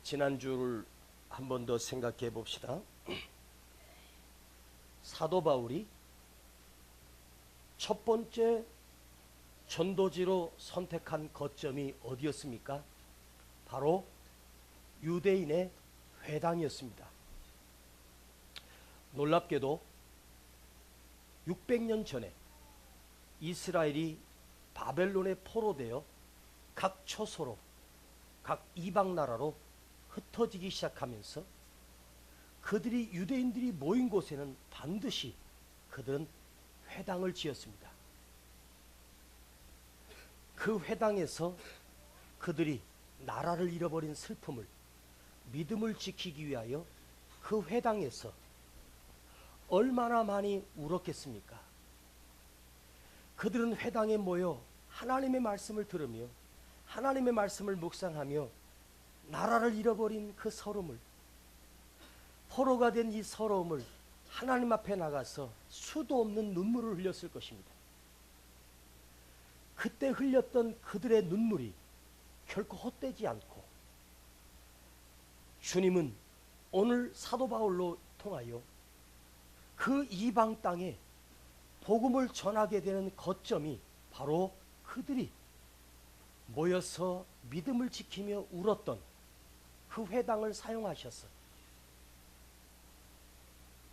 지난주를 한 번 더 생각해 봅시다. 사도 바울이 첫 번째 전도지로 선택한 거점이 어디였습니까? 바로 유대인의 회당이었습니다. 놀랍게도 600년 전에 이스라엘이 바벨론에 포로되어 각 초소로 각 이방 나라로 흩어지기 시작하면서 그들이 유대인들이 모인 곳에는 반드시 그들은 회당을 지었습니다. 그 회당에서 그들이 나라를 잃어버린 슬픔을 믿음을 지키기 위하여 그 회당에서 얼마나 많이 울었겠습니까? 그들은 회당에 모여 하나님의 말씀을 들으며 하나님의 말씀을 묵상하며 나라를 잃어버린 그 서름을, 포로가 된 이 서러움을 하나님 앞에 나가서 수도 없는 눈물을 흘렸을 것입니다. 그때 흘렸던 그들의 눈물이 결코 헛되지 않고 주님은 오늘 사도 바울로 통하여 그 이방 땅에 복음을 전하게 되는 거점이 바로 그들이 모여서 믿음을 지키며 울었던 그 회당을 사용하셨어.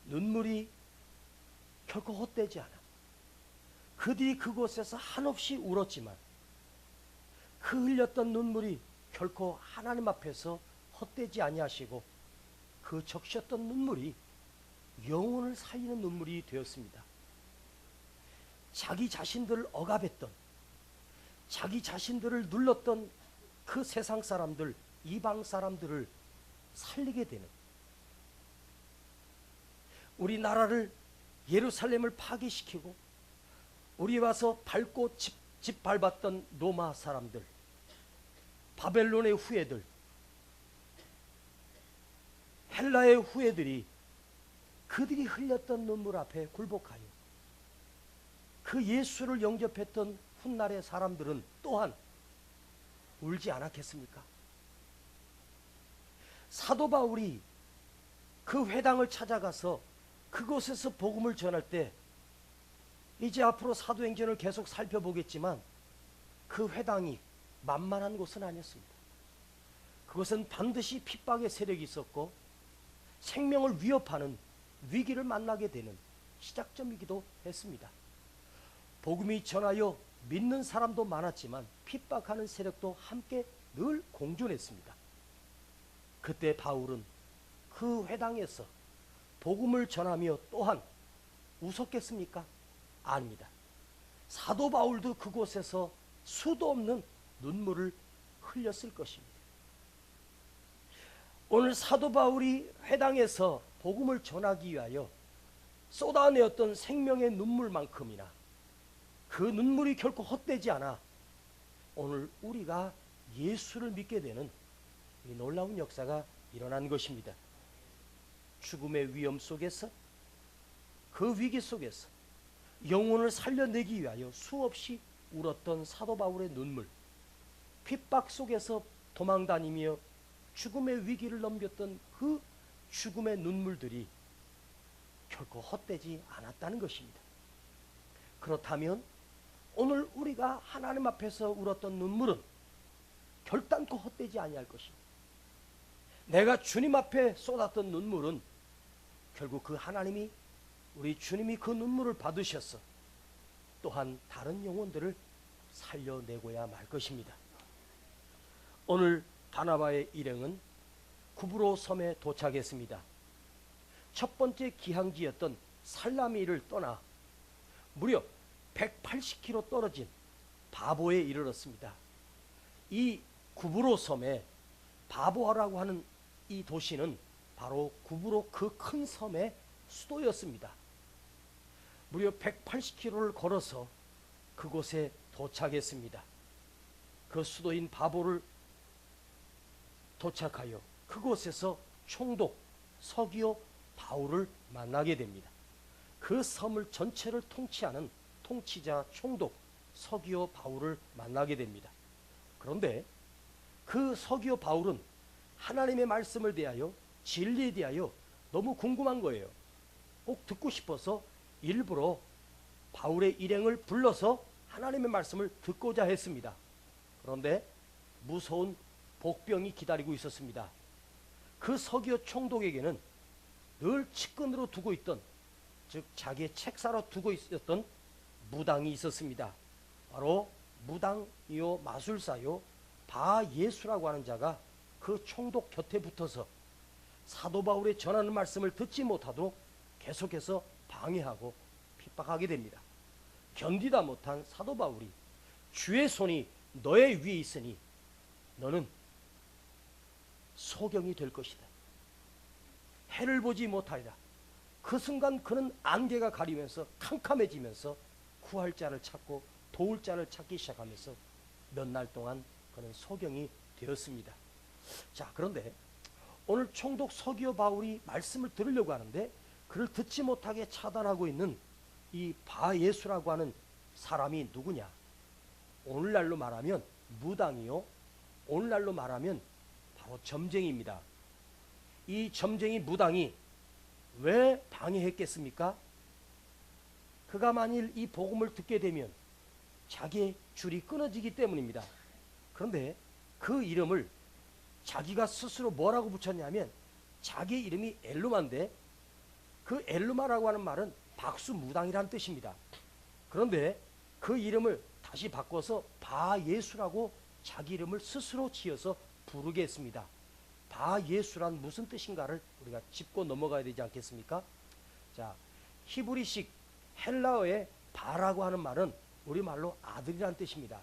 눈물이 결코 헛되지 않아. 그들이 그곳에서 한없이 울었지만 그 흘렸던 눈물이 결코 하나님 앞에서 헛되지 아니하시고 그 적셨던 눈물이 영혼을 살리는 눈물이 되었습니다. 자기 자신들을 억압했던, 자기 자신들을 눌렀던 그 세상 사람들, 이방 사람들을 살리게 되는, 우리나라를 예루살렘을 파괴시키고 우리 와서 밟고 집 밟았던 로마 사람들, 바벨론의 후예들, 헬라의 후예들이 그들이 흘렸던 눈물 앞에 굴복하여 그 예수를 영접했던 훗날의 사람들은 또한 울지 않았겠습니까? 사도 바울이 그 회당을 찾아가서 그곳에서 복음을 전할 때, 이제 앞으로 사도행전을 계속 살펴보겠지만 그 회당이 만만한 곳은 아니었습니다. 그것은 반드시 핍박의 세력이 있었고 생명을 위협하는 위기를 만나게 되는 시작점이기도 했습니다. 복음이 전하여 믿는 사람도 많았지만 핍박하는 세력도 함께 늘 공존했습니다. 그때 바울은 그 회당에서 복음을 전하며 또한 웃었겠습니까? 아닙니다. 사도 바울도 그곳에서 수도 없는 눈물을 흘렸을 것입니다. 오늘 사도 바울이 회당에서 복음을 전하기 위하여 쏟아내었던 생명의 눈물만큼이나 그 눈물이 결코 헛되지 않아 오늘 우리가 예수를 믿게 되는 이 놀라운 역사가 일어난 것입니다. 죽음의 위험 속에서, 그 위기 속에서 영혼을 살려내기 위하여 수없이 울었던 사도 바울의 눈물, 핍박 속에서 도망다니며 죽음의 위기를 넘겼던 그 죽음의 눈물들이 결코 헛되지 않았다는 것입니다. 그렇다면 오늘 우리가 하나님 앞에서 울었던 눈물은 결단코 헛되지 아니할 것입니다. 내가 주님 앞에 쏟았던 눈물은 결국 그 하나님이, 우리 주님이 그 눈물을 받으셔서 또한 다른 영혼들을 살려내고야 말 것입니다. 오늘 바나바의 일행은 구브로 섬에 도착했습니다. 첫 번째 기항지였던 살라미를 떠나 무려 180km 떨어진 바보에 이르렀습니다. 이 구브로 섬에 바보라고 하는 이 도시는 바로 구브로 그 큰 섬의 수도였습니다. 무려 180km를 걸어서 그곳에 도착했습니다. 그 수도인 바보를 도착하여 그곳에서 총독 서기오 바울을 만나게 됩니다. 그 섬을 전체를 통치하는 통치자 총독 서기오 바울을 만나게 됩니다. 그런데 그 서기오 바울은 하나님의 말씀을 대하여, 진리에 대하여 너무 궁금한 거예요. 꼭 듣고 싶어서 일부러 바울의 일행을 불러서 하나님의 말씀을 듣고자 했습니다. 그런데 무서운 복병이 기다리고 있었습니다. 그 서기오 총독에게는 늘 측근으로 두고 있던, 즉 자기의 책사로 두고 있었던 무당이 있었습니다. 바로 무당이요 마술사요 바예수라고 하는 자가 그 총독 곁에 붙어서 사도 바울의 전하는 말씀을 듣지 못하도록 계속해서 방해하고 핍박하게 됩니다. 견디다 못한 사도 바울이 주의 손이 너의 위에 있으니 너는 소경이 될 것이다. 해를 보지 못하리라. 그 순간 그는 안개가 가리면서 캄캄해지면서 구할 자를 찾고 도울 자를 찾기 시작하면서 몇 날 동안 그는 소경이 되었습니다. 자, 그런데 오늘 총독 서기오 바울이 말씀을 들으려고 하는데 그를 듣지 못하게 차단하고 있는 이 바예수라고 하는 사람이 누구냐? 오늘날로 말하면 무당이요, 오늘날로 말하면 바로 점쟁이입니다. 이 점쟁이 무당이 왜 방해했겠습니까? 그가 만일 이 복음을 듣게 되면 자기의 줄이 끊어지기 때문입니다. 그런데 그 이름을 자기가 스스로 뭐라고 붙였냐면 자기 이름이 엘루마인데 그 엘루마라고 하는 말은 박수무당이라는 뜻입니다. 그런데 그 이름을 다시 바꿔서 바예수라고 자기 이름을 스스로 지어서 부르게 했습니다. 바예수란 무슨 뜻인가를 우리가 짚고 넘어가야 되지 않겠습니까? 자, 히브리식 헬라어의 바라고 하는 말은 우리말로 아들이란 뜻입니다.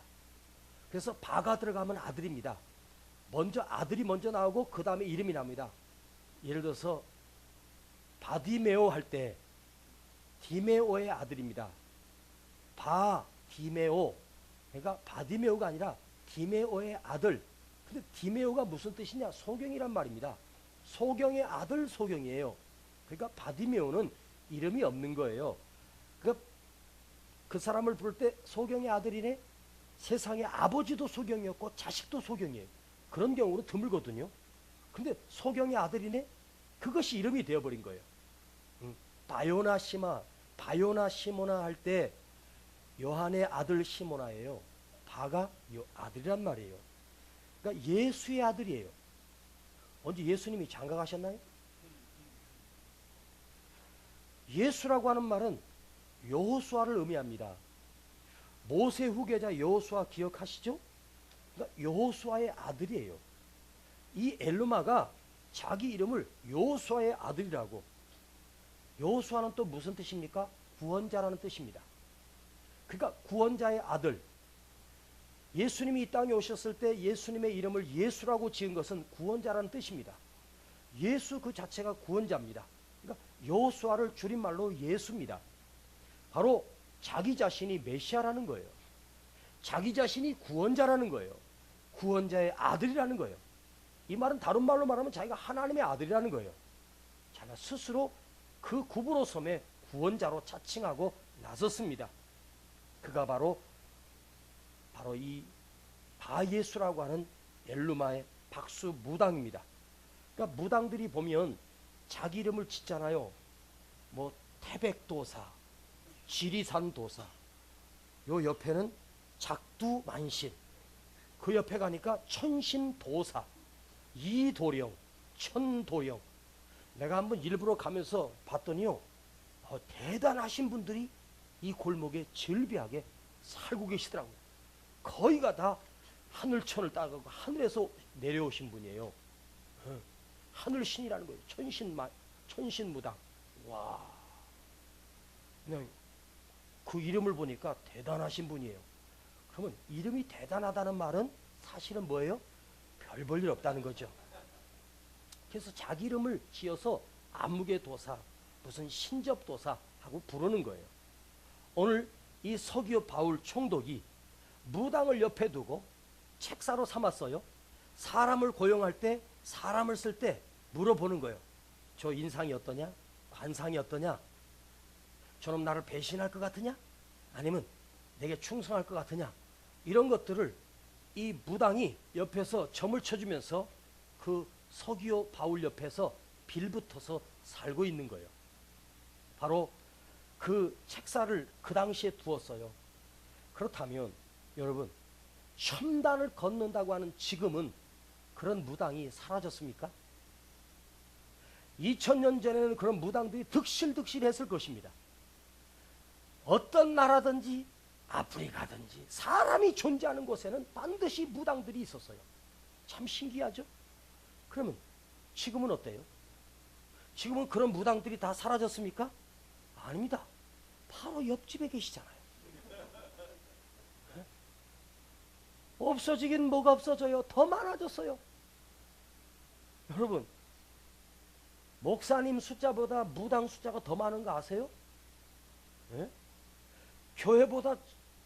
그래서 바가 들어가면 아들입니다. 먼저 아들이 먼저 나오고 그 다음에 이름이 납니다. 예를 들어서 바디메오 할 때 디메오의 아들입니다. 바디메오, 그러니까 바디메오가 아니라 디메오의 아들. 근데 디메오가 무슨 뜻이냐? 소경이란 말입니다. 소경의 아들 소경이에요. 그러니까 바디메오는 이름이 없는 거예요. 그 사람을 부를 때 소경의 아들이네? 세상의 아버지도 소경이었고 자식도 소경이에요. 그런 경우는 드물거든요. 근데 소경의 아들이네? 그것이 이름이 되어버린 거예요. 바요나 시마, 바요나 시모나 할 때 요한의 아들 시모나예요. 바가 아들이란 말이에요. 그러니까 예수의 아들이에요. 언제 예수님이 장가가셨나요? 예수라고 하는 말은 여호수아를 의미합니다. 모세 후계자 여호수아 기억하시죠? 그러니까 여호수아의 아들이에요. 이 엘루마가 자기 이름을 여호수아의 아들이라고. 여호수아는 또 무슨 뜻입니까? 구원자라는 뜻입니다. 그러니까 구원자의 아들. 예수님이 이 땅에 오셨을 때 예수님의 이름을 예수라고 지은 것은 구원자라는 뜻입니다. 예수 그 자체가 구원자입니다. 그러니까 여호수아를 줄임말로 예수입니다. 바로 자기 자신이 메시아라는 거예요. 자기 자신이 구원자라는 거예요. 구원자의 아들이라는 거예요. 이 말은 다른 말로 말하면 자기가 하나님의 아들이라는 거예요. 자기가 스스로 그 구부로 섬에 구원자로 자칭하고 나섰습니다. 그가 바로 이 바예수라고 하는 엘루마의 박수 무당입니다. 그러니까 무당들이 보면 자기 이름을 짓잖아요. 뭐 태백도사, 지리산도사, 요 옆에는 작두만신, 그 옆에 가니까 천신도사, 이도령, 천도령. 내가 한번 일부러 가면서 봤더니요, 대단하신 분들이 이 골목에 즐비하게 살고 계시더라고요. 거의가 다 하늘천을 따가고 하늘에서 내려오신 분이에요. 하늘신이라는 거예요. 천신무당. 와, 그냥 그 이름을 보니까 대단하신 분이에요. 그러면 이름이 대단하다는 말은 사실은 뭐예요? 별 볼 일 없다는 거죠. 그래서 자기 이름을 지어서 안무개도사, 무슨 신접도사 하고 부르는 거예요. 오늘 이 서기오 바울 총독이 무당을 옆에 두고 책사로 삼았어요. 사람을 고용할 때, 사람을 쓸 때 물어보는 거예요. 저 인상이 어떠냐? 관상이 어떠냐? 저놈 나를 배신할 것 같으냐? 아니면 내게 충성할 것 같으냐? 이런 것들을 이 무당이 옆에서 점을 쳐주면서 그 서기오 바울 옆에서 빌붙어서 살고 있는 거예요. 바로 그 책사를 그 당시에 두었어요. 그렇다면 여러분, 첨단을 걷는다고 하는 지금은 그런 무당이 사라졌습니까? 2000년 전에는 그런 무당들이 득실득실했을 것입니다. 어떤 나라든지 아프리카든지 사람이 존재하는 곳에는 반드시 무당들이 있었어요. 참 신기하죠? 그러면 지금은 어때요? 지금은 그런 무당들이 다 사라졌습니까? 아닙니다. 바로 옆집에 계시잖아요. 네? 없어지긴 뭐가 없어져요? 더 많아졌어요. 여러분, 목사님 숫자보다 무당 숫자가 더 많은 거 아세요? 네? 교회보다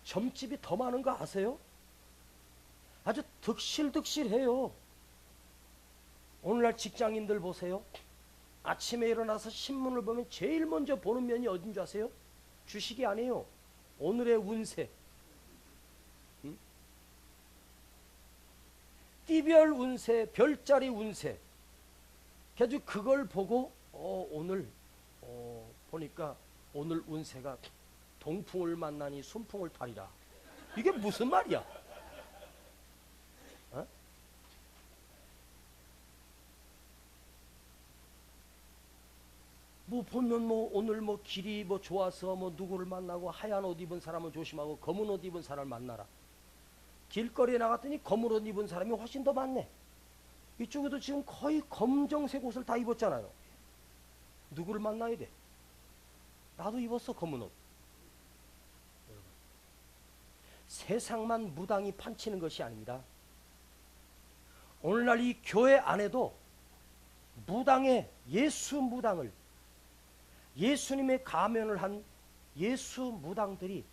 점집이 더 많은 거 아세요? 아주 득실득실해요. 오늘날 직장인들 보세요. 아침에 일어나서 신문을 보면 제일 먼저 보는 면이 어딘 줄 아세요? 주식이 아니에요. 오늘의 운세. 응? 띠별 운세, 별자리 운세. 그래서 그걸 보고 오늘 보니까 오늘 운세가 동풍을 만나니 순풍을 타리라. 이게 무슨 말이야? 어? 뭐 보면 뭐 오늘 뭐 길이 뭐 좋아서 뭐 누구를 만나고 하얀 옷 입은 사람은 조심하고 검은 옷 입은 사람을 만나라. 길거리에 나갔더니 검은 옷 입은 사람이 훨씬 더 많네. 이쪽에도 지금 거의 검정색 옷을 다 입었잖아요. 누구를 만나야 돼? 나도 입었어, 검은 옷. 세상만 무당이 판치는 것이 아닙니다. 오늘날 이 교회 안에도 무당의 예수 무당을, 예수님의 가면을 한 예수 무당들이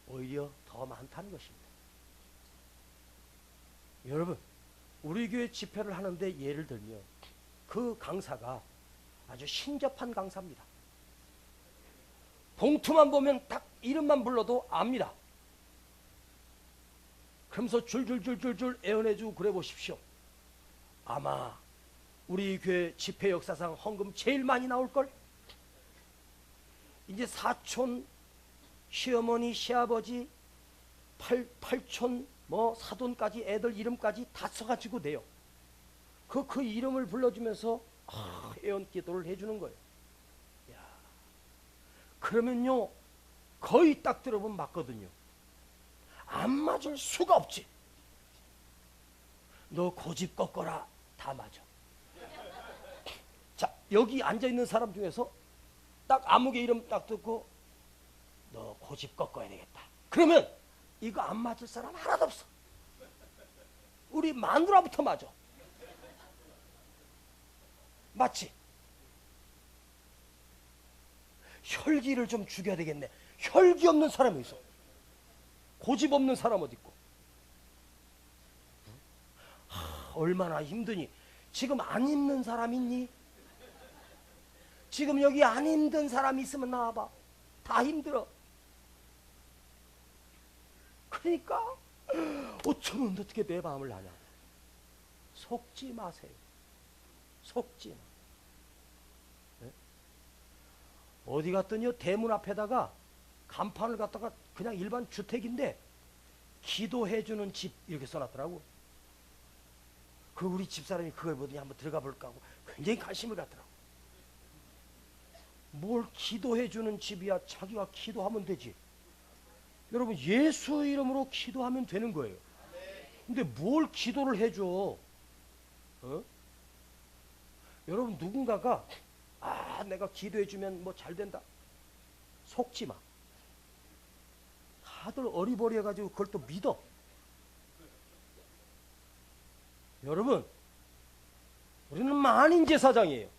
오히려 더 많다는 것입니다. 여러분, 우리 교회 집회를 하는데 예를 들면 그 강사가 아주 신접한 강사입니다. 봉투만 보면 딱 이름만 불러도 압니다. 그러면서 줄줄줄줄줄 애원해주고 그래 보십시오. 아마 우리 교회 집회 역사상 헌금 제일 많이 나올걸? 이제 사촌, 시어머니, 시아버지, 팔촌, 뭐 사돈까지 애들 이름까지 다 써가지고 돼요. 그 이름을 불러주면서 애원 기도를 해주는 거예요. 야, 그러면요 거의 딱 들어보면 맞거든요. 안 맞을 수가 없지. 너 고집 꺾어라. 다 맞아. 자, 여기 앉아있는 사람 중에서 딱 아무개 이름 딱 듣고 너 고집 꺾어야 되겠다. 그러면 이거 안 맞을 사람 하나도 없어. 우리 마누라부터 맞아. 맞지? 혈기를 좀 죽여야 되겠네. 혈기 없는 사람이 있어. 고집 없는 사람 어디 있고. 얼마나 힘드니. 지금 안 힘든 사람 있니? 지금 여기 안 힘든 사람 있으면 나와봐. 다 힘들어. 그러니까 어쩌면 어떻게 내 마음을 아냐. 속지 마세요. 속지 마. 네? 어디 갔더니요 대문 앞에다가 간판을 갖다가 그냥 일반 주택인데 기도해주는 집 이렇게 써놨더라고. 그 우리 집사람이 그걸 보더니 한번 들어가 볼까 하고 굉장히 관심을 갖더라고. 뭘 기도해주는 집이야. 자기가 기도하면 되지. 여러분 예수 이름으로 기도하면 되는 거예요. 근데 뭘 기도를 해줘? 어? 여러분 누군가가 내가 기도해주면 뭐 잘 된다. 속지 마. 다들 어리버리해가지고 그걸 또 믿어. 여러분 우리는 만인제사장이에요.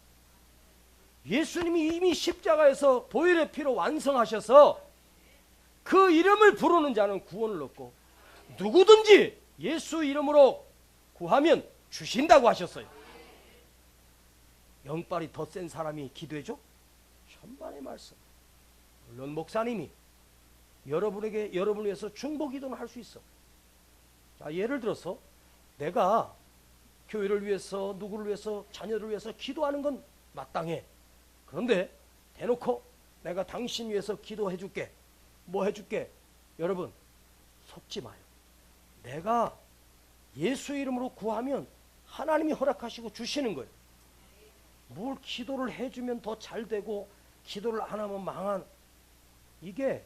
예수님이 이미 십자가에서 보혈의 피로 완성하셔서 그 이름을 부르는 자는 구원을 얻고 누구든지 예수 이름으로 구하면 주신다고 하셨어요. 영빨이 더 센 사람이 기도해줘? 천만의 말씀. 물론 목사님이 여러분을 위해서 중보 기도는 할 수 있어. 자, 예를 들어서 내가 교회를 위해서, 누구를 위해서, 자녀를 위해서 기도하는 건 마땅해. 그런데 대놓고 내가 당신 위해서 기도해 줄게, 뭐 해줄게. 여러분 속지 마요. 내가 예수 이름으로 구하면 하나님이 허락하시고 주시는 거예요. 뭘 기도를 해주면 더 잘 되고 기도를 안 하면 망한, 이게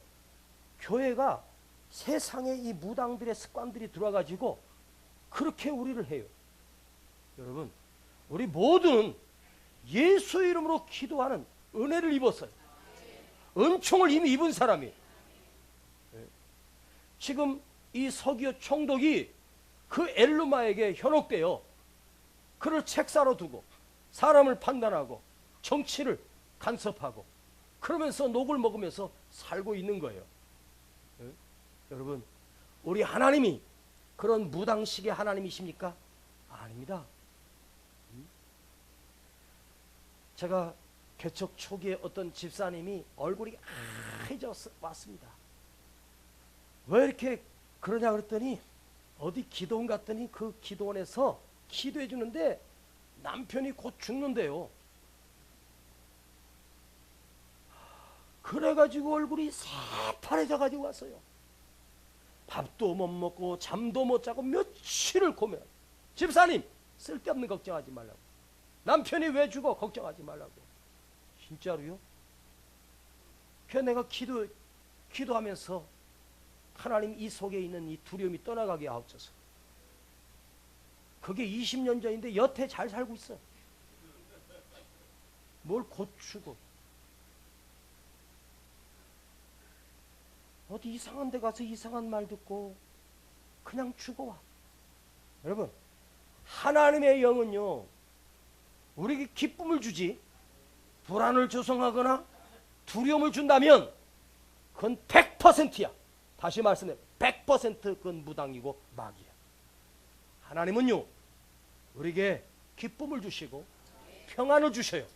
교회가 세상에 이 무당들의 습관들이 들어와가지고 그렇게 우리를 해요. 여러분 우리 모두는 예수 이름으로 기도하는 은혜를 입었어요. 은총을 이미 입은 사람이. 지금 이 서기오 총독이 그 엘루마에게 현혹되어 그를 책사로 두고 사람을 판단하고 정치를 간섭하고 그러면서 녹을 먹으면서 살고 있는 거예요. 여러분 우리 하나님이 그런 무당식의 하나님이십니까? 아닙니다. 제가 개척 초기에 어떤 집사님이 얼굴이 하얘져 왔습니다. 왜 이렇게 그러냐 그랬더니 어디 기도원 갔더니 그 기도원에서 기도해 주는데 남편이 곧 죽는데요. 그래가지고 얼굴이 새파래져 가지고 왔어요. 밥도 못 먹고 잠도 못 자고 며칠을 고민. 집사님 쓸데없는 걱정하지 말라고. 남편이 왜 죽어 걱정하지 말라고. 진짜로요? 그래서 내가 기도하면서 하나님 이 속에 있는 이 두려움이 떠나가게 하옵소서. 그게 20년 전인데 여태 잘 살고 있어. 뭘 고추고 어디 이상한 데 가서 이상한 말 듣고 그냥 죽어와. 여러분 하나님의 영은요 우리에게 기쁨을 주지 불안을 조성하거나 두려움을 준다면 그건 100%야. 다시 말씀해 100% 그건 무당이고 마귀야. 하나님은요 우리에게 기쁨을 주시고 평안을 주셔요.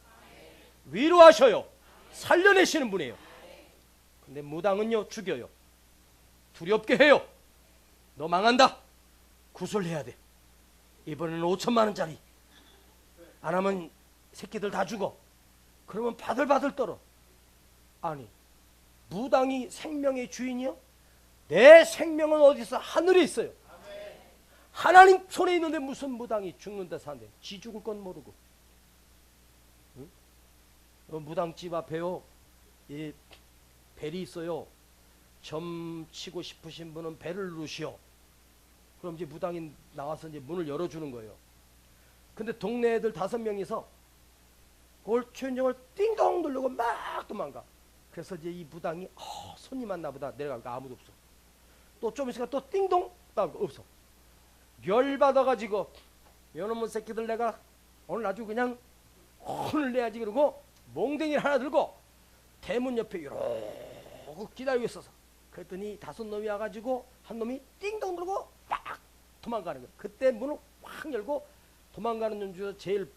위로하셔요. 살려내시는 분이에요. 근데 무당은요 죽여요. 두렵게 해요. 너 망한다. 구술해야 돼. 이번에는 5천만 원짜리 안 하면 새끼들 다 죽어. 그러면 바들바들 떨어. 아니 무당이 생명의 주인이요? 내 생명은 어디서? 하늘에 있어요. 하나님 손에 있는데 무슨 무당이 죽는데 사는데 지 죽을 건 모르고. 응? 무당집 앞에요 이 벨이 있어요. 점 치고 싶으신 분은 벨을 누르시오. 그럼 이제 무당이 나와서 이제 문을 열어주는 거예요. 근데 동네 애들 5명이서 그걸 최은정을 띵동 누르고 막 도망가. 그래서 이제 이 무당이 손님 왔나 보다 내려가니까 아무도 없어. 또 좀 있으니까 또 띵동 없어. 열받아가지고 요놈의 새끼들 내가 오늘 아주 그냥 혼을 내야지 그러고 몽댕이를 하나 들고 대문 옆에 이러고 기다리고 있어서 그랬더니 5놈이 와가지고 한 놈이 띵동 누르고 딱 도망가는 거야. 그때 문을 확 열고 도망가는 놈 중에서 제일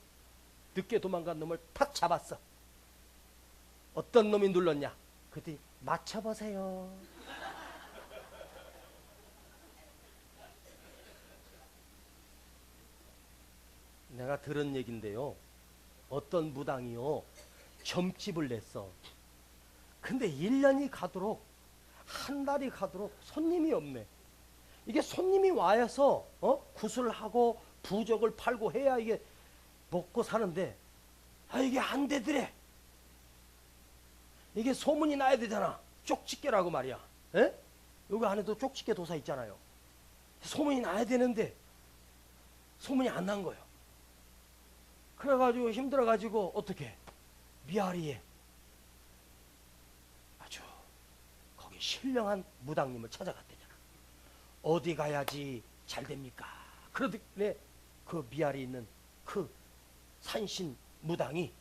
늦게 도망간 놈을 탁 잡았어. 어떤 놈이 눌렀냐? 그랬더니 맞춰보세요. 내가 들은 얘긴데요. 어떤 무당이요 점집을 냈어. 근데 1년이 가도록 한 달이 가도록 손님이 없네. 이게 손님이 와서 구슬을 하고 부적을 팔고 해야 이게 먹고 사는데 이게 안 되더래. 이게 소문이 나야 되잖아. 쪽집게라고 말이야. 에? 여기 안에도 쪽집게 도사 있잖아요. 소문이 나야 되는데 소문이 안 난 거예요. 그래가지고 힘들어가지고 어떻게 미아리에 아주 거기 신령한 무당님을 찾아갔대잖아. 어디 가야지 잘 됩니까? 그러더니 그 미아리에 있는 그 산신 무당이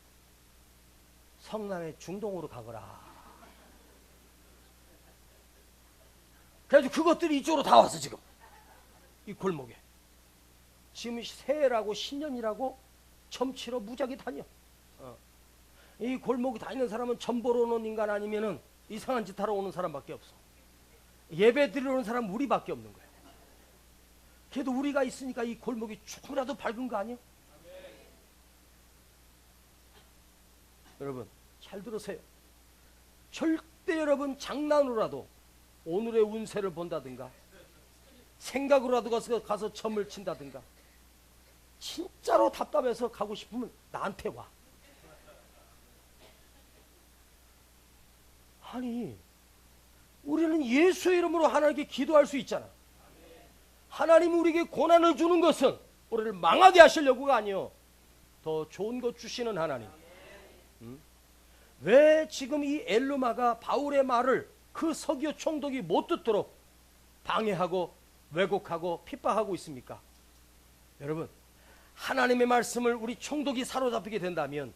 성남의 중동으로 가거라. 그래가지고 그것들이 이쪽으로 다 왔어. 지금 이 골목에 지금 새해라고 신년이라고 점치러 무작위 다녀. 이 골목에 다니는 사람은 점 보러 오는 인간 아니면은 이상한 짓 하러 오는 사람밖에 없어. 예배 드리러 오는 사람 우리밖에 없는 거야. 그래도 우리가 있으니까 이 골목이 조금이라도 밝은 거 아니에요? 여러분 잘 들으세요. 절대 여러분 장난으로라도 오늘의 운세를 본다든가 생각으로라도 가서 점을 친다든가 진짜로 답답해서 가고 싶으면 나한테 와. 아니 우리는 예수의 이름으로 하나님께 기도할 수 있잖아. 하나님이 우리에게 고난을 주는 것은 우리를 망하게 하시려고가 아니요, 더 좋은 것 주시는 하나님. 왜 지금 이 엘루마가 바울의 말을 그 서기오 총독이 못 듣도록 방해하고 왜곡하고 핍박하고 있습니까? 여러분 하나님의 말씀을 우리 총독이 사로잡히게 된다면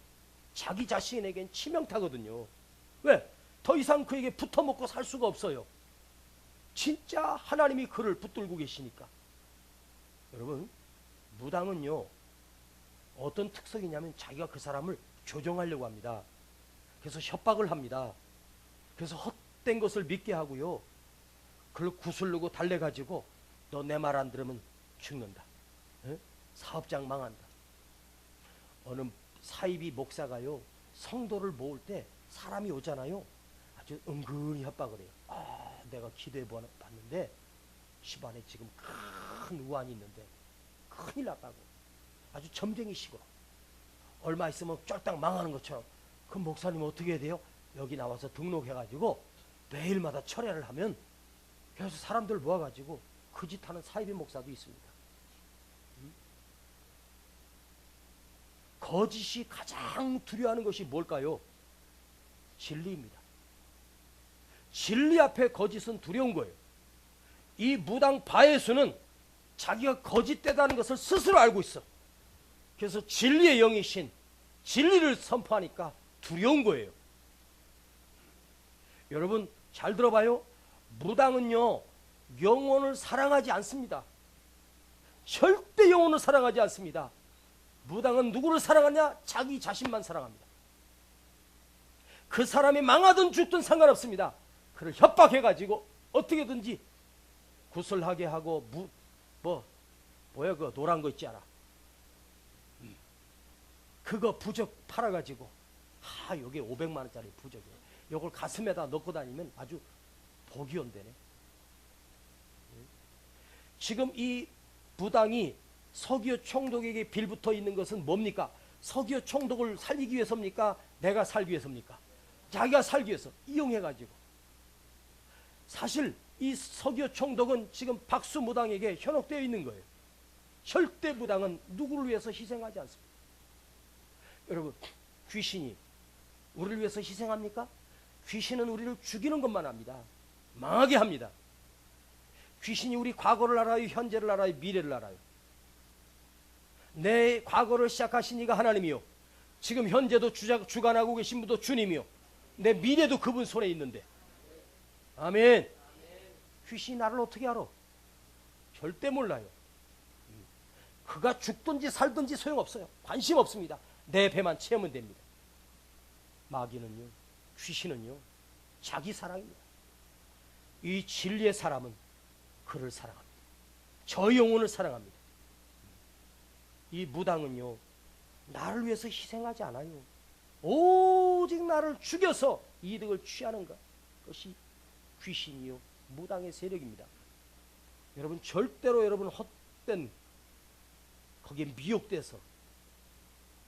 자기 자신에겐 치명타거든요. 왜? 더 이상 그에게 붙어먹고 살 수가 없어요. 진짜 하나님이 그를 붙들고 계시니까. 여러분 무당은요 어떤 특성이냐면 자기가 그 사람을 교정하려고 합니다. 그래서 협박을 합니다. 그래서 헛된 것을 믿게 하고요, 그걸 구슬르고 달래가지고 너 내 말 안 들으면 죽는다, 에? 사업장 망한다. 어느 사이비 목사가요 성도를 모을 때 사람이 오잖아요, 아주 은근히 협박을 해요. 내가 기도해 봤는데 집안에 지금 큰 우환이 있는데 큰일 났다고 아주 점쟁이시고 얼마 있으면 쫄딱 망하는 것처럼. 그 목사님 어떻게 해야 돼요? 여기 나와서 등록해가지고 매일마다 철회를 하면, 그래서 사람들 모아가지고 그 짓 하는 사이비 목사도 있습니다. 거짓이 가장 두려워하는 것이 뭘까요? 진리입니다. 진리 앞에 거짓은 두려운 거예요. 이 무당 바에수는 자기가 거짓되다는 것을 스스로 알고 있어. 그래서 진리의 영이신 진리를 선포하니까 두려운 거예요. 여러분 잘 들어봐요. 무당은요 영혼을 사랑하지 않습니다. 절대 영혼을 사랑하지 않습니다. 무당은 누구를 사랑하냐? 자기 자신만 사랑합니다. 그 사람이 망하든 죽든 상관없습니다. 그를 협박해가지고 어떻게든지 구슬하게 하고 뭐야 그 노란 거 있지 않아? 그거 부적 팔아가지고 요게 500만 원짜리 부적이에요. 요걸 가슴에다 넣고 다니면 아주 복이 온대네. 지금 이 무당이 서기오 총독에게 빌붙어 있는 것은 뭡니까? 서기오 총독을 살리기 위해서입니까? 내가 살기 위해서입니까? 자기가 살기 위해서 이용해가지고. 사실 이 서기오 총독은 지금 박수 무당에게 현혹되어 있는 거예요. 절대 무당은 누구를 위해서 희생하지 않습니다. 여러분 귀신이 우리를 위해서 희생합니까? 귀신은 우리를 죽이는 것만 합니다. 망하게 합니다. 귀신이 우리 과거를 알아요, 현재를 알아요, 미래를 알아요. 내 과거를 시작하신 이가 하나님이요, 지금 현재도 주관하고 계신 분도 주님이요, 내 미래도 그분 손에 있는데. 아멘. 귀신이 나를 어떻게 알아? 절대 몰라요. 그가 죽든지 살든지 소용없어요. 관심 없습니다. 내 배만 채우면 됩니다. 마귀는요, 귀신은요, 자기 사랑입니다. 이 진리의 사람은 그를 사랑합니다. 저 영혼을 사랑합니다. 이 무당은요, 나를 위해서 희생하지 않아요. 오직 나를 죽여서 이득을 취하는 것, 그것이 귀신이요 무당의 세력입니다. 여러분 절대로 여러분 헛된 거기에 미혹돼서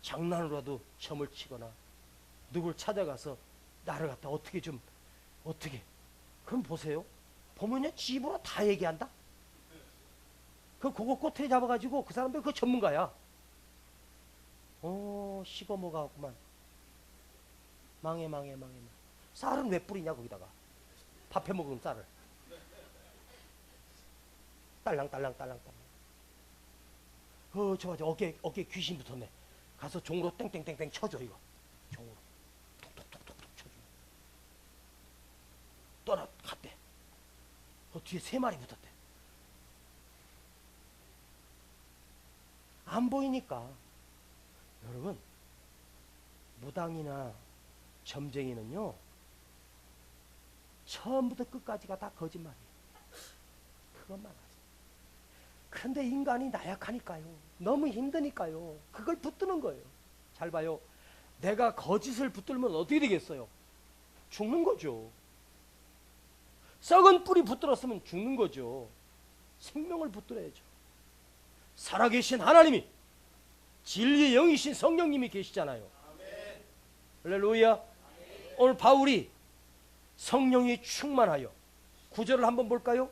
장난으로라도 점을 치거나 누굴 찾아가서 나를 갖다 어떻게 그럼 보세요. 보면요 집으로 다 얘기한다. 그거 꼬투리 잡아가지고 그 사람들 그 전문가야. 식어먹어갖구만. 망해. 쌀은 왜 뿌리냐 거기다가. 밥해 먹으면 쌀을. 딸랑딸랑. 저 어깨 귀신 붙었네. 가서 종으로 땡땡땡땡 쳐줘 이거. 종으로 톡톡톡톡 쳐줘. 갔대. 뒤에 3마리 붙었대. 안 보이니까. 여러분 무당이나 점쟁이는요 처음부터 끝까지가 다 거짓말이에요. 그것만 하세요. 그런데 인간이 나약하니까요. 너무 힘드니까요. 그걸 붙드는 거예요. 잘 봐요. 내가 거짓을 붙들면 어떻게 되겠어요? 죽는 거죠. 썩은 뿌리 붙들었으면 죽는 거죠. 생명을 붙들어야죠. 살아계신 하나님이, 진리의 영이신 성령님이 계시잖아요. 할렐루야. 오늘 바울이 성령이 충만하여, 구절을 한번 볼까요?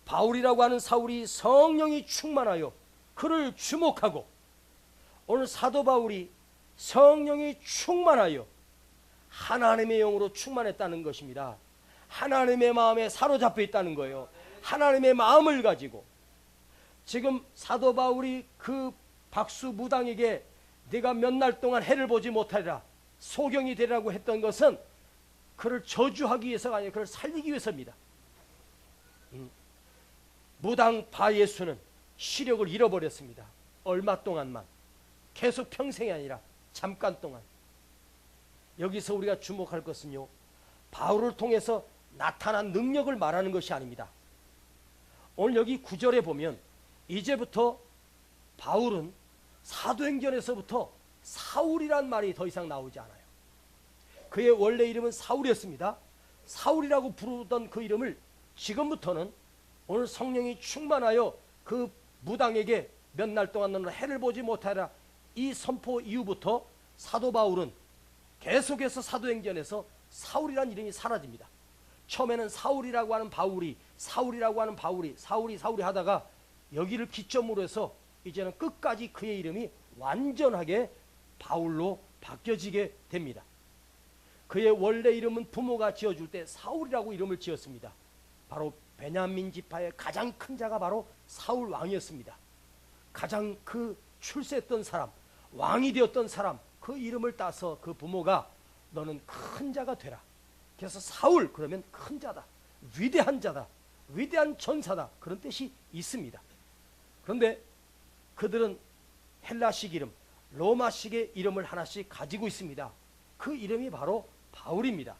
바울이라고 하는 사울이 성령이 충만하여 그를 주목하고, 오늘 사도 바울이 성령이 충만하여 하나님의 영으로 충만했다는 것입니다. 하나님의 마음에 사로잡혀 있다는 거예요. 하나님의 마음을 가지고. 지금 사도 바울이 그 박수 무당에게 네가 몇 날 동안 해를 보지 못하리라, 소경이 되라고 했던 것은 그를 저주하기 위해서가 아니라 그를 살리기 위해서입니다. 무당 바예수는 시력을 잃어버렸습니다. 얼마 동안만. 계속 평생이 아니라 잠깐 동안. 여기서 우리가 주목할 것은요, 바울을 통해서 나타난 능력을 말하는 것이 아닙니다. 오늘 여기 9절에 보면 이제부터 바울은 사도행전에서부터 사울이란 말이 더 이상 나오지 않아요. 그의 원래 이름은 사울이었습니다. 사울이라고 부르던 그 이름을 지금부터는 오늘 성령이 충만하여 그 무당에게 몇 날 동안 너는 해를 보지 못하라, 이 선포 이후부터 사도 바울은 계속해서 사도행전에서 사울이란 이름이 사라집니다. 처음에는 사울이라고 하는 바울이, 사울이라고 하는 바울이, 사울이 하다가 여기를 기점으로 해서 이제는 끝까지 그의 이름이 완전하게 바울로 바뀌어지게 됩니다. 그의 원래 이름은 부모가 지어줄 때 사울이라고 이름을 지었습니다. 바로 베냐민 지파의 가장 큰 자가 바로 사울 왕이었습니다. 가장 그 출세했던 사람, 왕이 되었던 사람, 그 이름을 따서 그 부모가 너는 큰 자가 되라. 그래서 사울 그러면 큰 자다, 위대한 자다, 위대한 전사다, 그런 뜻이 있습니다. 그런데 그들은 헬라식 이름, 로마식의 이름을 하나씩 가지고 있습니다. 그 이름이 바로 바울입니다.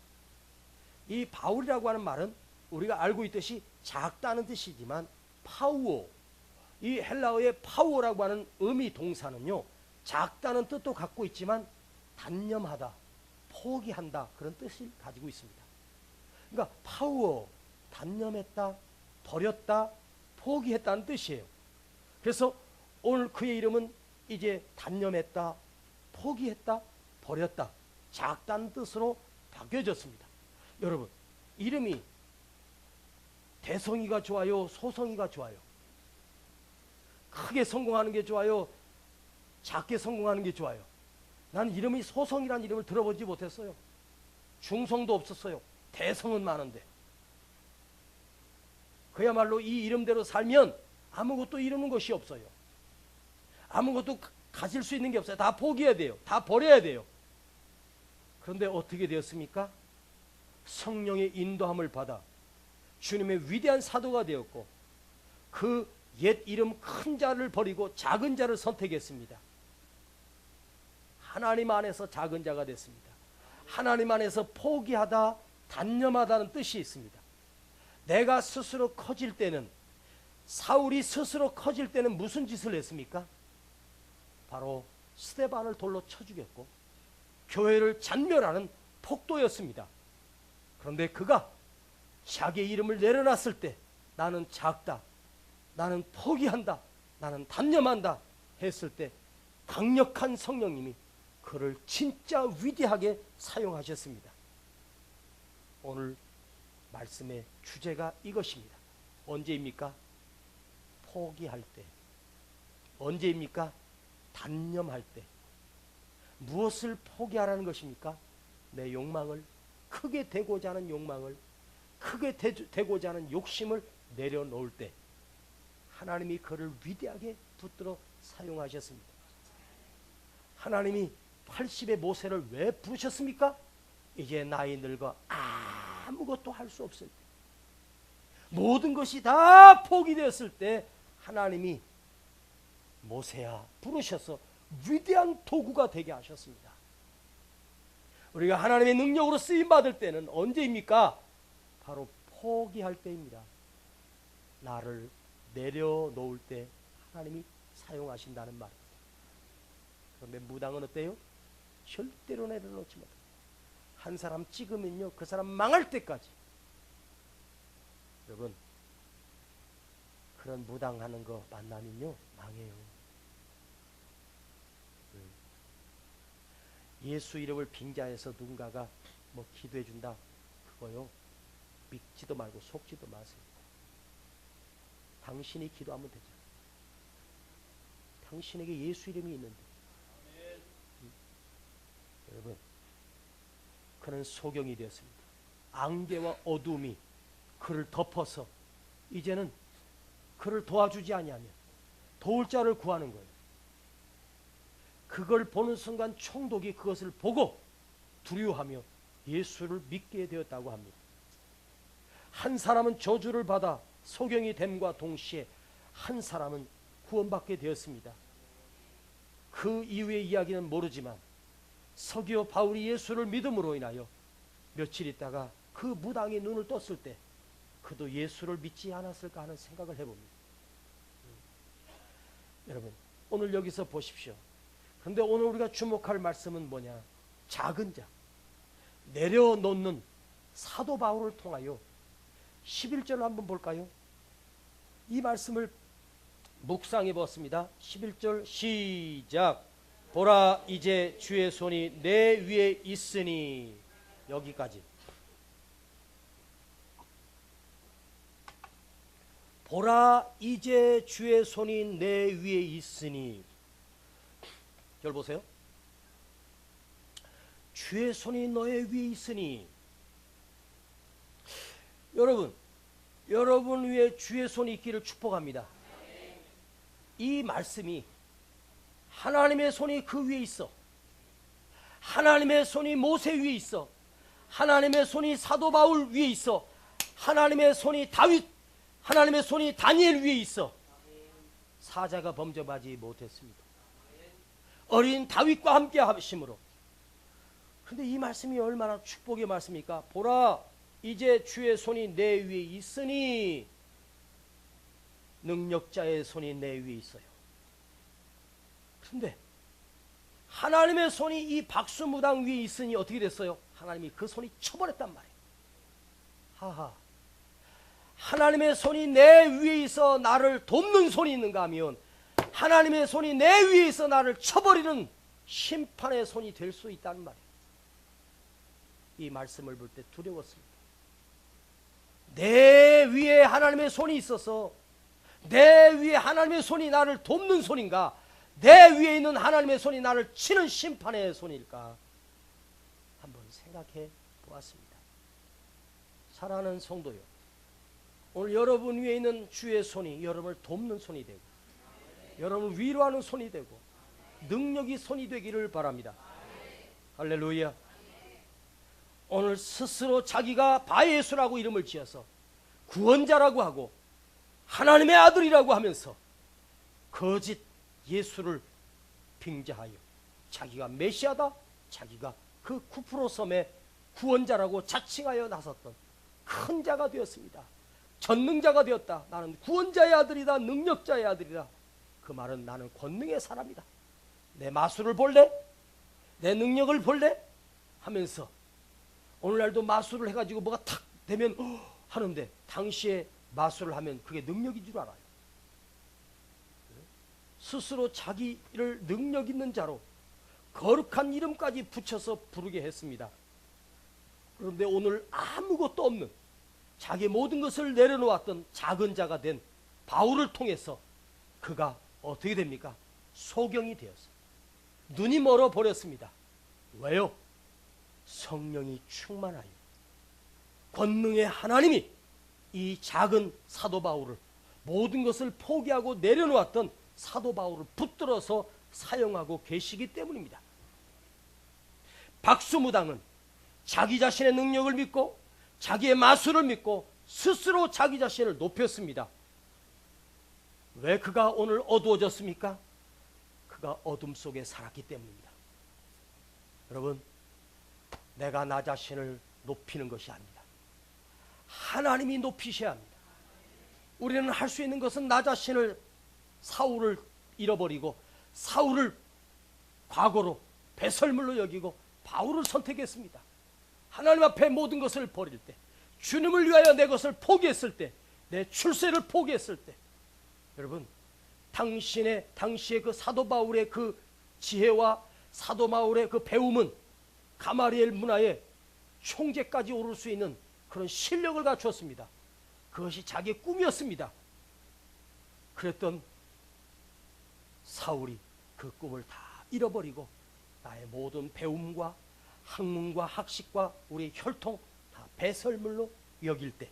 이 바울이라고 하는 말은 우리가 알고 있듯이 작다는 뜻이지만 파우오, 이 헬라어의 파우오라고 하는 의미 동사는요, 작다는 뜻도 갖고 있지만 단념하다, 포기한다, 그런 뜻을 가지고 있습니다. 그러니까 파우오, 단념했다, 버렸다, 포기했다는 뜻이에요. 그래서 오늘 그의 이름은 이제 단념했다, 포기했다, 버렸다, 작다는 뜻으로 바뀌어졌습니다. 여러분, 이름이 대성이가 좋아요, 소성이가 좋아요? 크게 성공하는 게 좋아요, 작게 성공하는 게 좋아요? 나는 이름이 소성이라는 이름을 들어보지 못했어요. 중성도 없었어요. 대성은 많은데. 그야말로 이 이름대로 살면 아무것도 이루는 것이 없어요. 아무것도 가질 수 있는 게 없어요. 다 포기해야 돼요. 다 버려야 돼요. 그런데 어떻게 되었습니까? 성령의 인도함을 받아 주님의 위대한 사도가 되었고, 그 옛 이름 큰 자를 버리고 작은 자를 선택했습니다. 하나님 안에서 작은 자가 됐습니다. 하나님 안에서 포기하다, 단념하다는 뜻이 있습니다. 내가 스스로 커질 때는, 사울이 스스로 커질 때는 무슨 짓을 했습니까? 바로 스데반을 돌로 쳐 죽였고 교회를 잔멸하는 폭도였습니다. 그런데 그가 자기의 이름을 내려놨을 때 나는 작다, 나는 포기한다, 나는 단념한다 했을 때 강력한 성령님이 그를 진짜 위대하게 사용하셨습니다. 오늘 말씀의 주제가 이것입니다. 언제입니까? 포기할 때. 언제입니까? 단념할 때. 무엇을 포기하라는 것입니까? 내 욕망을, 크게 되고자 하는 욕망을, 크게 되고자 하는 욕심을 내려놓을 때 하나님이 그를 위대하게 붙들어 사용하셨습니다. 하나님이 80의 모세를 왜 부르셨습니까? 이제 나이 늙어 아무것도 할 수 없을 때, 모든 것이 다 포기되었을 때 하나님이 모세야 부르셔서 위대한 도구가 되게 하셨습니다. 우리가 하나님의 능력으로 쓰임받을 때는 언제입니까? 바로 포기할 때입니다. 나를 내려놓을 때 하나님이 사용하신다는 말입니다. 그런데 무당은 어때요? 절대로 내려놓지 못해요. 한 사람 찍으면요, 그 사람 망할 때까지. 여러분, 그런 무당하는 거 만나면요, 망해요. 예수 이름을 빙자해서 누군가가 뭐 기도해 준다, 그거요, 믿지도 말고 속지도 마세요. 당신이 기도하면 되죠. 당신에게 예수 이름이 있는데. 여러분, 그는 소경이 되었습니다. 안개와 어둠이 그를 덮어서 이제는 그를 도와주지 아니하면 도울 자를 구하는 거예요. 그걸 보는 순간 총독이 그것을 보고 두려워하며 예수를 믿게 되었다고 합니다. 한 사람은 저주를 받아 소경이 됨과 동시에 한 사람은 구원받게 되었습니다. 그 이후의 이야기는 모르지만 서기오 바울이 예수를 믿음으로 인하여 며칠 있다가 그 무당이 눈을 떴을 때 그도 예수를 믿지 않았을까 하는 생각을 해봅니다. 여러분, 오늘 여기서 보십시오. 그런데 오늘 우리가 주목할 말씀은 뭐냐? 작은 자, 내려놓는 사도 바울을 통하여 11절을 한번 볼까요? 이 말씀을 묵상해 보았습니다. 11절 시작. 보라, 이제 주의 손이 내 위에 있으니. 여기까지. 보라, 이제 주의 손이 내 위에 있으니. 절 보세요. 주의 손이 너의 위에 있으니. 여러분 위에 주의 손이 있기를 축복합니다. 이 말씀이 하나님의 손이 그 위에 있어. 하나님의 손이 모세 위에 있어. 하나님의 손이 사도 바울 위에 있어. 하나님의 손이 다윗, 하나님의 손이 다니엘 위에 있어. 사자가 범접하지 못했습니다. 어린 다윗과 함께 하심으로. 그런데 이 말씀이 얼마나 축복의 말씀입니까? 보라, 이제 주의 손이 내 위에 있으니. 능력자의 손이 내 위에 있어요. 그런데 하나님의 손이 이 박수무당 위에 있으니 어떻게 됐어요? 하나님이 그 손이 쳐버렸단 말이에요. 하하. 하나님의 손이 내 위에 있어 나를 돕는 손이 있는가 하면 하나님의 손이 내 위에 있어 나를 쳐버리는 심판의 손이 될 수 있다는 말이에요. 이 말씀을 볼 때 두려웠습니다. 내 위에 하나님의 손이 있어서 내 위에 하나님의 손이 나를 돕는 손인가, 내 위에 있는 하나님의 손이 나를 치는 심판의 손일까 한번 생각해 보았습니다. 사랑하는 성도요, 오늘 여러분 위에 있는 주의 손이 여러분을 돕는 손이 되고 여러분을 위로하는 손이 되고 능력이 손이 되기를 바랍니다. 할렐루야. 오늘 스스로 자기가 바예수라고 이름을 지어서 구원자라고 하고 하나님의 아들이라고 하면서 거짓 예수를 빙자하여 자기가 메시아다, 자기가 그 쿠프로 섬의 구원자라고 자칭하여 나섰던 큰 자가 되었습니다. 전능자가 되었다. 나는 구원자의 아들이다, 능력자의 아들이다. 그 말은 나는 권능의 사람이다. 내 마술을 볼래? 내 능력을 볼래? 하면서 오늘날도 마술을 해가지고 뭐가 탁 되면 하는데 당시에 마술을 하면 그게 능력인 줄 알아요. 스스로 자기를 능력 있는 자로 거룩한 이름까지 붙여서 부르게 했습니다. 그런데 오늘 아무것도 없는 자기 모든 것을 내려놓았던 작은 자가 된 바울을 통해서 그가 어떻게 됩니까? 소경이 되었어요. 눈이 멀어 버렸습니다. 왜요? 성령이 충만하여 권능의 하나님이 이 작은 사도 바울을, 모든 것을 포기하고 내려놓았던 사도 바울을 붙들어서 사용하고 계시기 때문입니다. 박수무당은 자기 자신의 능력을 믿고 자기의 마술을 믿고 스스로 자기 자신을 높였습니다. 왜 그가 오늘 어두워졌습니까? 그가 어둠 속에 살았기 때문입니다. 여러분, 내가 나 자신을 높이는 것이 아닙니다. 하나님이 높이셔야 합니다. 우리는 할 수 있는 것은 나 자신을, 사울을 잃어버리고 사울을 과거로 배설물로 여기고 바울을 선택했습니다. 하나님 앞에 모든 것을 버릴 때, 주님을 위하여 내 것을 포기했을 때, 내 출세를 포기했을 때, 여러분, 당시의 그 사도 바울의 그 지혜와 사도 바울의 그 배움은 가마리엘 문화의 총재까지 오를 수 있는 그런 실력을 갖추었습니다. 그것이 자기의 꿈이었습니다. 그랬던 사울이 그 꿈을 다 잃어버리고 나의 모든 배움과 학문과 학식과 우리의 혈통 다 배설물로 여길 때,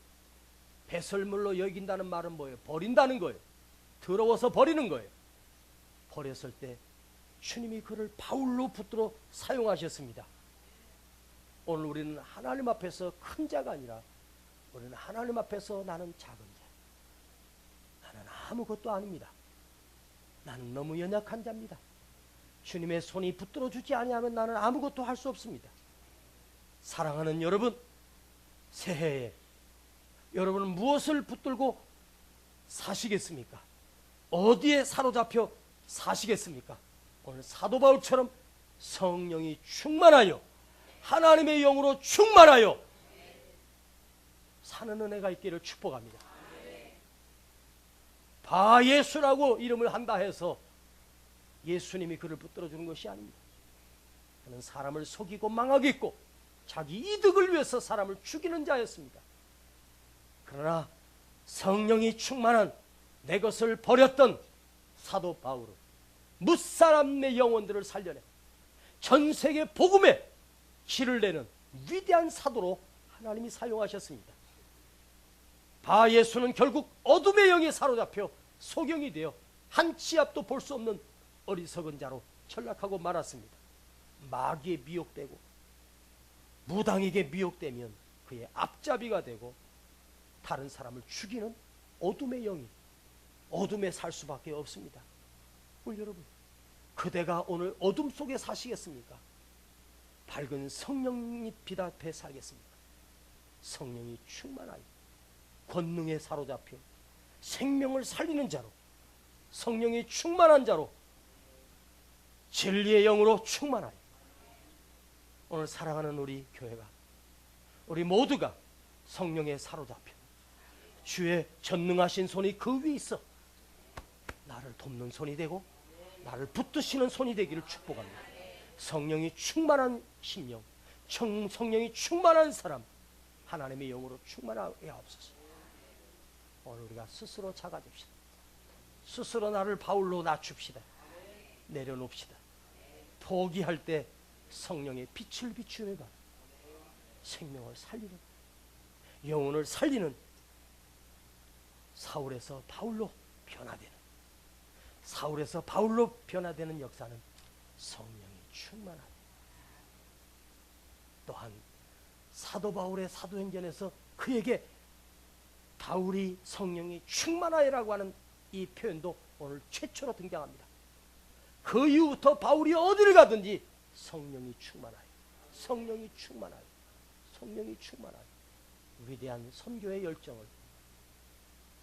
배설물로 여긴다는 말은 뭐예요? 버린다는 거예요. 더러워서 버리는 거예요. 버렸을 때 주님이 그를 바울로 붙들어 사용하셨습니다. 오늘 우리는 하나님 앞에서 큰 자가 아니라 우리는 하나님 앞에서 나는 작은 자, 나는 아무것도 아닙니다. 나는 너무 연약한 자입니다. 주님의 손이 붙들어 주지 아니하면 나는 아무것도 할 수 없습니다. 사랑하는 여러분, 새해에 여러분은 무엇을 붙들고 사시겠습니까? 어디에 사로잡혀 사시겠습니까? 오늘 사도 바울처럼 성령이 충만하여 하나님의 영으로 충만하여 사는 은혜가 있기를 축복합니다. 바 예수라고 이름을 한다 해서 예수님이 그를 붙들어 주는 것이 아닙니다. 그는 사람을 속이고 망하게 있고 자기 이득을 위해서 사람을 죽이는 자였습니다. 그러나 성령이 충만한 내 것을 버렸던 사도 바울은 무사람의 영혼들을 살려내 전 세계 복음에 길을 내는 위대한 사도로 하나님이 사용하셨습니다. 바 예수는 결국 어둠의 영에 사로잡혀 소경이 되어 한 치 앞도 볼 수 없는 어리석은 자로 전락하고 말았습니다. 마귀에 미혹되고 무당에게 미혹되면 그의 앞잡이가 되고 다른 사람을 죽이는 어둠의 영이 어둠에 살 수밖에 없습니다. 우리 여러분, 그대가 오늘 어둠 속에 사시겠습니까? 밝은 성령의 빛 앞에 살겠습니까? 성령이 충만하여 권능에 사로잡혀 생명을 살리는 자로, 성령이 충만한 자로, 진리의 영으로 충만하여 오늘 사랑하는 우리 교회가, 우리 모두가 성령에 사로잡혀 주의 전능하신 손이 그 위에 있어 나를 돕는 손이 되고 나를 붙드시는 손이 되기를 축복합니다. 성령이 충만한 심령, 성령이 충만한 사람, 하나님의 영으로 충만하게 하옵소서. 오늘 우리가 스스로 작아집시다. 스스로 나를 바울로 낮춥시다. 내려놓읍시다. 포기할 때 성령의 빛을 비추며 봐. 생명을 살리는, 영혼을 살리는 사울에서 바울로 변화되는, 사울에서 바울로 변화되는 역사는 성령이 충만하다. 또한 사도 바울의 사도행전에서 그에게 바울이 성령이 충만하여라고 하는 이 표현도 오늘 최초로 등장합니다. 그 이후부터 바울이 어디를 가든지 성령이 충만하여, 성령이 충만하여, 성령이 충만하여 위대한 선교의 열정을,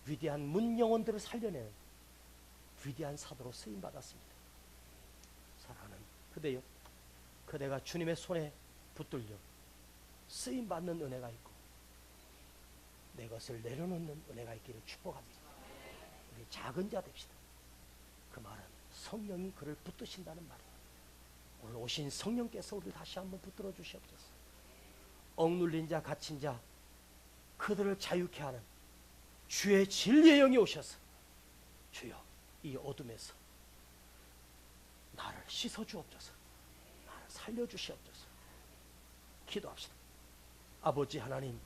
위대한 문영혼들을 살려내는 위대한 사도로 쓰임받았습니다. 사랑하는 그대여, 그대가 주님의 손에 붙들려 쓰임받는 은혜가 있고 내 것을 내려놓는 은혜가 있기를 축복합니다. 우리 작은 자 됩시다. 그 말은 성령이 그를 붙드신다는 말입니다. 오늘 오신 성령께서 우리를 다시 한번 붙들어 주시옵소서. 억눌린 자, 갇힌 자, 그들을 자유케 하는 주의 진리의 영이 오셔서 주여 이 어둠에서 나를 씻어주옵소서, 나를 살려주시옵소서. 기도합시다. 아버지 하나님,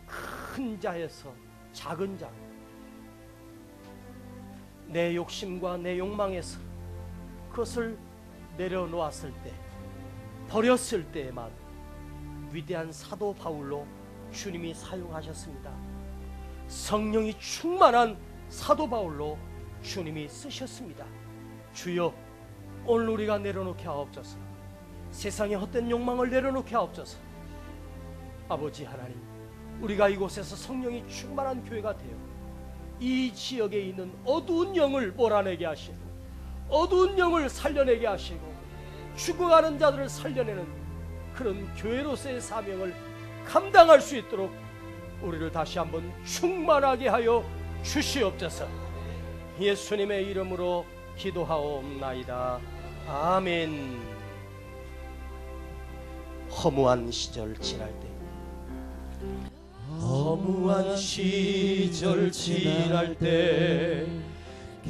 큰 자에서 작은 자, 내 욕심과 내 욕망에서 그것을 내려놓았을 때, 버렸을 때에만 위대한 사도 바울로 주님이 사용하셨습니다. 성령이 충만한 사도 바울로 주님이 쓰셨습니다. 주여, 오늘 우리가 내려놓게 하옵소서. 세상의 헛된 욕망을 내려놓게 하옵소서. 아버지 하나님, 우리가 이곳에서 성령이 충만한 교회가 되어 이 지역에 있는 어두운 영을 몰아내게 하시고 어두운 영을 살려내게 하시고 죽어가는 자들을 살려내는 그런 교회로서의 사명을 감당할 수 있도록 우리를 다시 한번 충만하게 하여 주시옵소서. 예수님의 이름으로 기도하옵나이다. 아멘. 허무한 시절 지날 때, 허무한 시절 지날 때,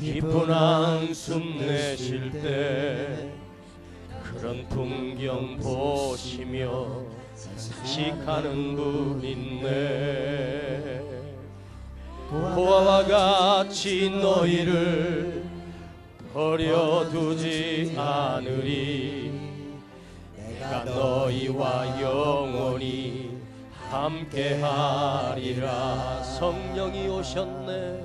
깊은 한숨 내쉴 때, 그런 풍경 보시며 잠식하는 분 있네. 보아와 같이 너희를 버려두지 않으리. 내가 너희와 영원히 함께하리라. 성령이 오셨네.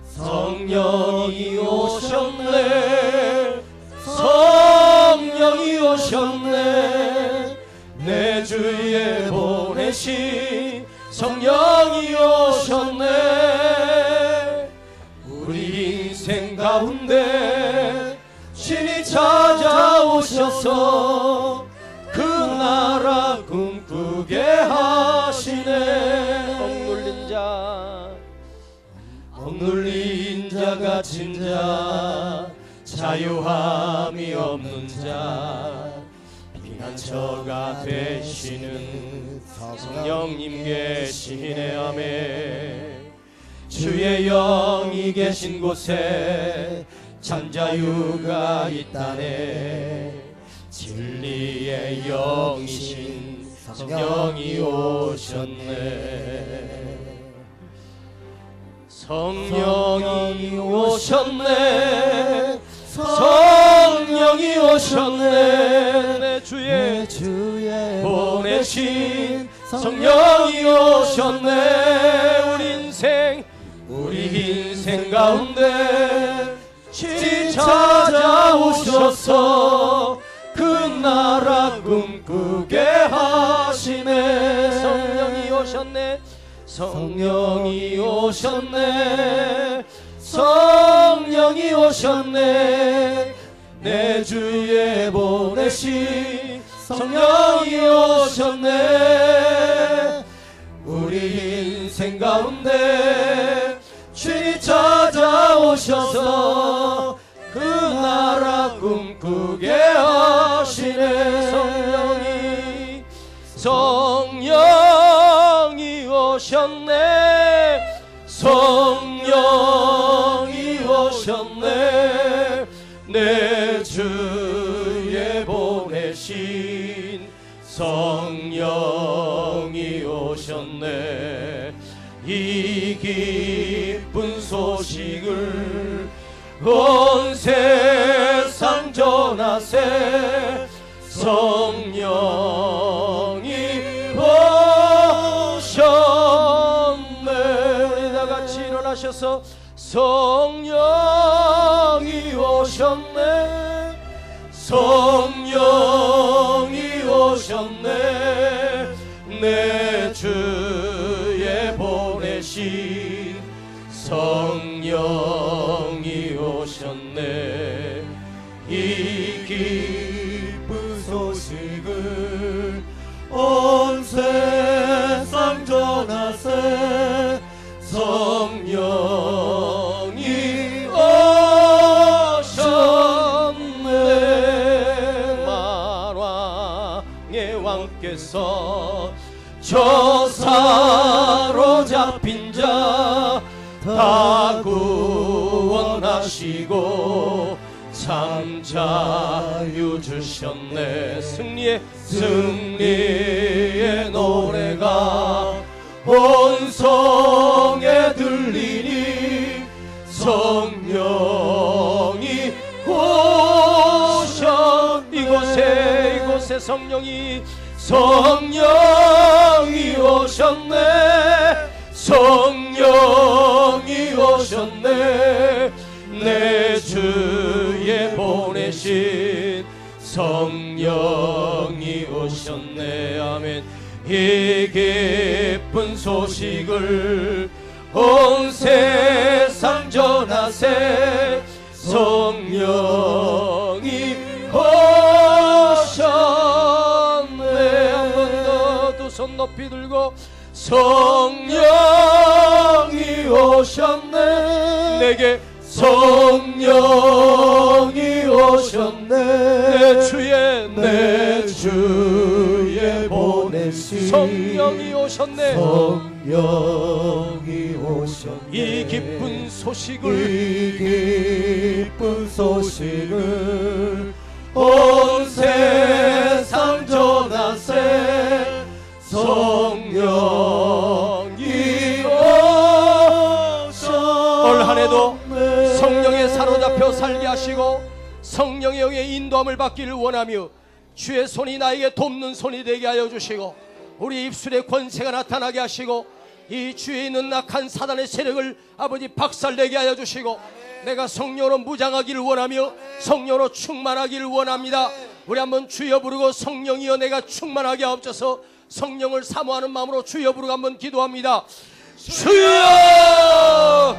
성령이 오셨네. 성령이 오셨네. 내 주에 보내신 성령이 오셨네. 우리 인생 가운데 신이 찾아오셔서 그 나라 꿈꾸게 하시네. 억눌린 자 갇힌 자 자유함이 없는 자 피난처가 되시는 성령님 계시네. 아멘. 주의 영이 계신 곳에 참 자유가 있다네. 진리의 영이신 성령이 오셨네. 성령이 오셨네. 성령이 오셨네. 내 주에 보내신 성령이 오셨네. 우리 인생 가운데 신이 찾아오셔서 그 나라 꿈꾸게 하시네. 성령이 오셨네. 성령이 오셨네. 성령이 오셨네. 내 주에 보내신 성령이 오셨네. 우리 인생 가운데 주님 찾아오셔서 그 나라 꿈꾸게 하시네. 성령이 오셨네. 성령이 오셨네. 내 주에 보내신 성령이 오셨네. 이 기쁜 소식을 온 세상 전하세. 성령이 오셨네. 우리 다 같이 일어나셔서 성령이 오셨네. 성령이 오셨네. 내 주에 보내신 성령이 오셨네. 이 기쁜 소식을 온 세상 전하세. 성령이 오셨네. 만왕의 왕께서 저 사로잡힌 자 다 구원하시고 참 자유 주셨네. 승리의 노래가 온 성에 들리니 성령이 오셨. 이곳에 성령이 오셨네. 성령이 오셨네. 내 주에 보내신 성령이 오셨네. 아멘. 이 기쁜 소식을 온 세상 전하세. 성령이 오셨네. 한 번 더 두 손 높이 들고 성령이 오셨네. 내게 성령이 오셨네. 내 주에 보내신 성령이 오셨네. 성령이 오셨네. 이 기쁜 소식을 온 세상 전하세. 성령이 오셨네. 올 한해도 성령에 사로잡혀 살게 하시고 성령의 영의 인도함을 받기를 원하며 주의 손이 나에게 돕는 손이 되게 하여 주시고 우리 입술에 권세가 나타나게 하시고 이 주에 있는 악한 사단의 세력을 아버지 박살내게 하여 주시고 내가 성령으로 무장하기를 원하며 성령으로 충만하기를 원합니다. 우리 한번 주여 부르고 성령이여 내가 충만하게 하옵소서. 성령을 사모하는 마음으로 주여 부르고 한번 기도합니다. 주여!